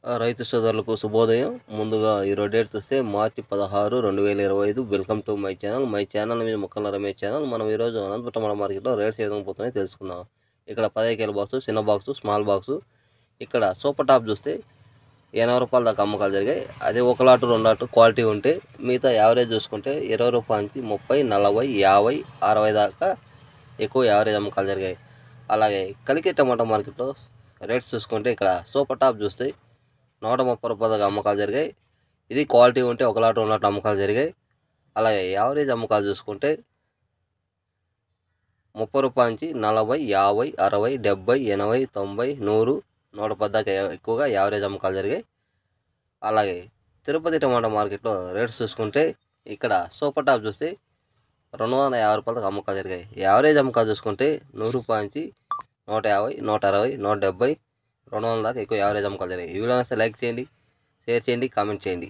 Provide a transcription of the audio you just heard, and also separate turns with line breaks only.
రైతు సోదరులకు శుభోదయం. ముందుగా ఈరోజు డేట్ చూస్తే మార్చి 16, 2025. Welcome to my channel. My channel మీద ముక్కల రమేష్ ఛానల్. మనం ఈరోజు అనంతపురం మార్కెట్లో రేట్స్ ఏ విధంగా పోతున్నాయో తెలుసుకుందాం. ఇక్కడ 15 కేల బాక్సు, చిన్న బాక్సు, స్మాల్ బాక్సు. ఇక్కడ సూపర్ టాప్ చూస్తే 80 రూపాయల దాకా అమ్మకాలు జరిగాయి. అదే ఒక లాటు 2 లాటు క్వాలిటీ ఉంటే మిగతా యావరేజ్ చూసుకుంటే 20 రూపాయల నుంచి 30, 40, 50, 60 దాకా ఎక్కువ యావరేజ్ అమ్మకాలు జరిగాయి. అలాగే కలికి టమాటా మార్కెట్లో రేట్స్ చూసుకుంటే ఇక్కడ సూపర్ టాప్ చూస్తే 130 రూపాయల దాకా అమ్మకాలు జరిగాయి. ఇది క్వాలిటీ ఉంటే ఒక లాట్ 2 లాట్ అమ్మకాలు జరిగాయి. అలాగే యావరేజ్ అమ్మకాలు చూసుకుంటే 30 రూపాయల నుంచి 40, 50, 60, 70, 80, 90, 100, 110 దాకా ఎక్కువగా యావరేజ్ అమ్మకాలు జరిగాయి. అలాగే తిరుపతి టమాటా మార్కెట్లో రేట్స్ చూసుకుంటే ఇక్కడ సూపర్ టాప్ చూస్తే 250 రూపాయల దాకా అమ్మకాలు జరిగాయి. యావరేజ్ అమ్మకాలు చూసుకుంటే 100 రూపాయల నుంచి 150, 160, 170, 200 దాకా ఎక్కువ యావరేజ్ అమ్మకాలు జరిగాయి. ఈ వీడియో నచ్చితే లైక్ చేయండి, షేర్ చేయండి, కామెంట్ చేయండి.